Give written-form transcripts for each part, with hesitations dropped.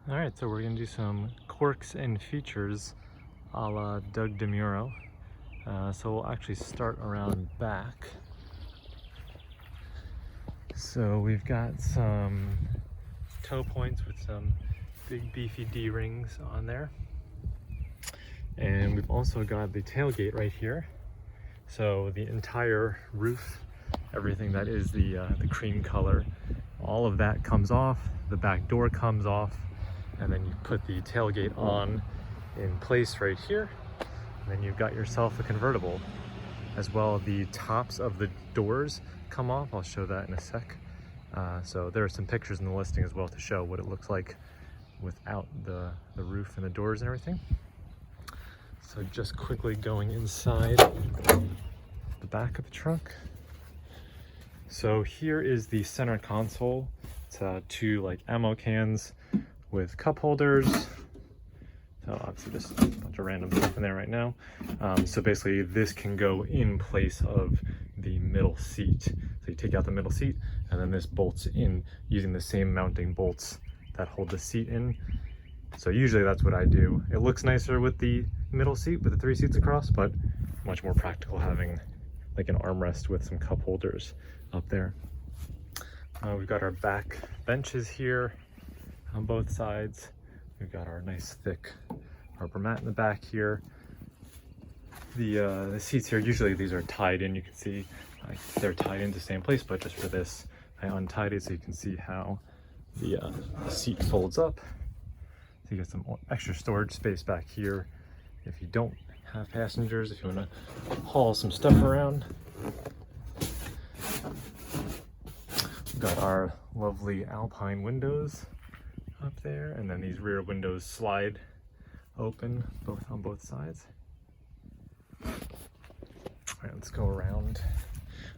Alright, so we're going to do some Quirks and Features a la Doug DeMuro. So we'll actually start around back. So we've got some toe points with some big beefy D-rings on there. And we've also got the tailgate right here. So the entire roof, everything that is the cream color, all of that comes off, the back door comes off, and then you put the tailgate on in place right here, and then you've got yourself a convertible. As well, the tops of the doors come off. I'll show that in a sec. So there are some pictures in the listing as well to show what it looks like without the roof and the doors and everything. So just quickly going inside the back of the truck. So here is the center console. It's two like ammo cans with cup holders. So obviously just a bunch of random stuff in there right now. So basically this can go in place of the middle seat. So you take out the middle seat and then this bolts in using the same mounting bolts that hold the seat in. So usually that's what I do. It looks nicer with the middle seat with the 3 seats across, but much more practical having like an armrest with some cup holders up there. We've got our back benches here on both sides. We've got our nice thick rubber mat in the back here. The seats here, usually these are tied in. You can see they're tied into the same place, but just for this, I untied it so you can see how the seat folds up. So you get some extra storage space back here if you don't have passengers, if you want to haul some stuff around. We've got our lovely Alpine windows up there, and then these rear windows slide open on both sides. All right, let's go around.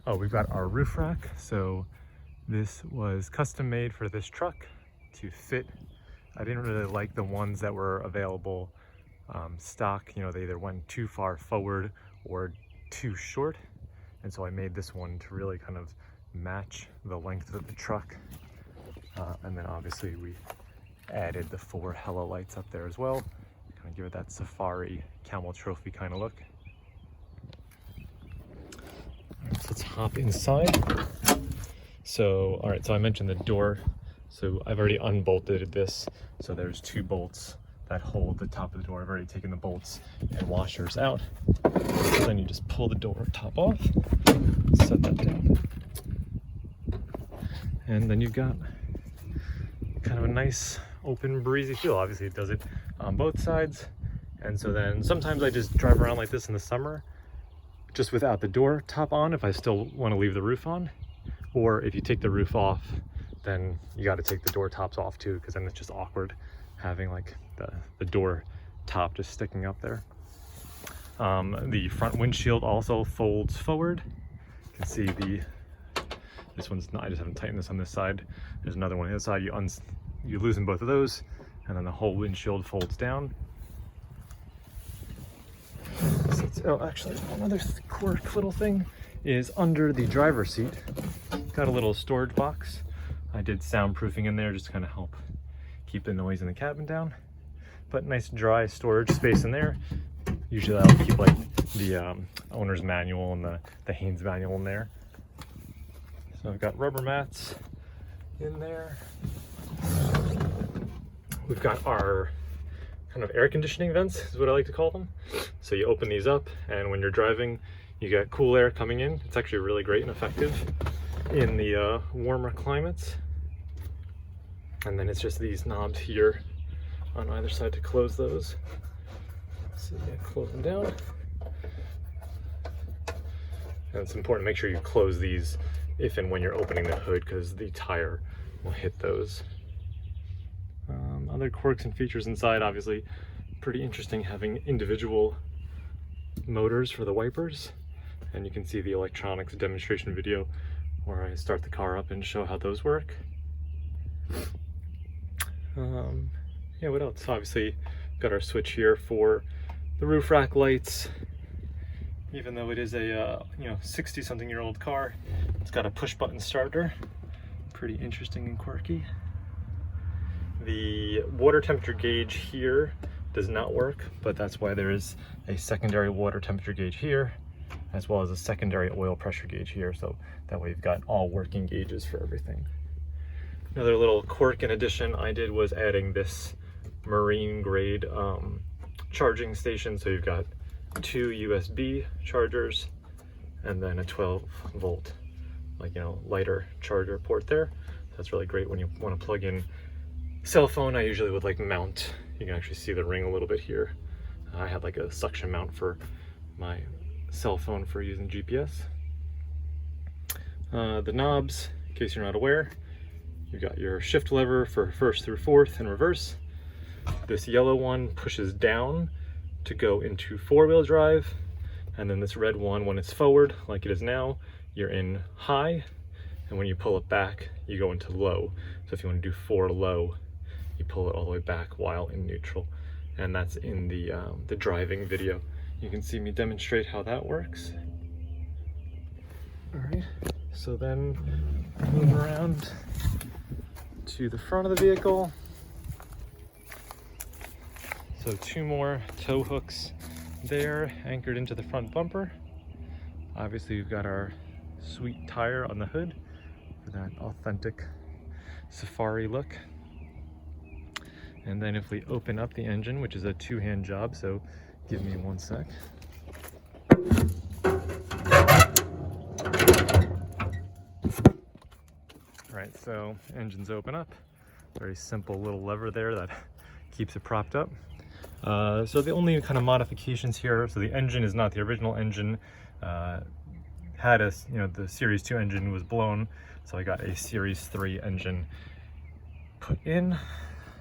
Oh, we've got our roof rack. So this was custom made for this truck to fit. I didn't really like the ones that were available stock. You know, they either went too far forward or too short, and so I made this one to really kind of match the length of the truck. And then obviously we added the 4 Hello lights up there as well, kind of give it that safari camel trophy kind of look. All right, so let's hop inside. So, all right, so I mentioned the door. So I've already unbolted this. So there's 2 bolts that hold the top of the door. I've already taken the bolts and washers out. So then you just pull the door top off, set that down. And then you've got kind of a nice open breezy feel. Obviously it does it on both sides. And so then sometimes I just drive around like this in the summer, just without the door top on if I still want to leave the roof on. Or if you take the roof off, then you got to take the door tops off too, because then it's just awkward having like the door top just sticking up there. The front windshield also folds forward. You can see this one's not, I just haven't tightened this on this side. There's another one on the other side. You loosen both of those, and then the whole windshield folds down. Oh, actually, another quirk little thing is under the driver's seat. Got a little storage box. I did soundproofing in there just to kind of help keep the noise in the cabin down. But nice dry storage space in there. Usually I'll keep like the owner's manual and the Haynes manual in there. So I've got rubber mats in there. We've got our kind of air conditioning vents, is what I like to call them. So you open these up, and when you're driving, you get cool air coming in. It's actually really great and effective in the warmer climates. And then it's just these knobs here on either side to close those. So you close them down. And it's important to make sure you close these if and when you're opening the hood, because the tire will hit those. Other quirks and features inside, obviously pretty interesting having individual motors for the wipers. And you can see the electronics demonstration video where I start the car up and show how those work. Yeah, what else? Obviously got our switch here for the roof rack lights. Even though it is a 60-something-year-old car, it's got a push button starter. Pretty interesting and quirky. The water temperature gauge here does not work, but that's why there is a secondary water temperature gauge here, as well as a secondary oil pressure gauge here, so that way you've got all working gauges for everything. Another little quirk and addition I did was adding this marine grade charging station. So you've got 2 USB chargers and then a 12-volt, like, you know, lighter charger port there. So that's really great when you want to plug in cell phone. I usually would like mount, you can actually see the ring a little bit here. I had like a suction mount for my cell phone for using GPS. The knobs, in case you're not aware, you've got your shift lever for first through fourth and reverse. This yellow one pushes down to go into 4-wheel drive, and then this red one, when it's forward like it is now, you're in high, and when you pull it back you go into low. So if you want to do 4 low, you pull it all the way back while in neutral, and that's in the driving video. You can see me demonstrate how that works. All right, so then move around to the front of the vehicle. So 2 more tow hooks there, anchored into the front bumper. Obviously we've got our sweet tire on the hood for that authentic safari look. And then if we open up the engine, which is a 2-hand job, so give me 1 sec. All right, so engines open up. Very simple little lever there that keeps it propped up. So the only kind of modifications here, so the engine is not the original engine. Had a, you know, the Series 2 engine was blown, so I got a Series 3 engine put in.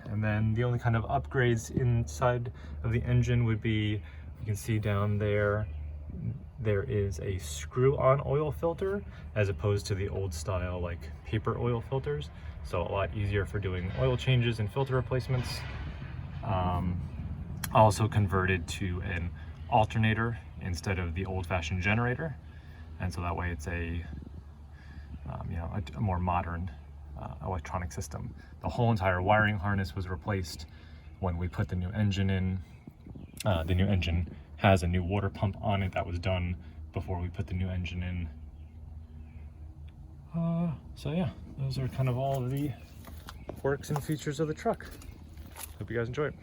And then the only kind of upgrades inside of the engine would be, you can see down there, there is a screw-on oil filter as opposed to the old style like paper oil filters. So a lot easier for doing oil changes and filter replacements. Also converted to an alternator instead of the old-fashioned generator, and so that way it's a you know, a more modern electronic system. The whole entire wiring harness was replaced when we put the new engine in. The new engine has a new water pump on it that was done before we put the new engine in. So yeah, those are kind of all of the quirks and features of the truck. Hope you guys enjoy it.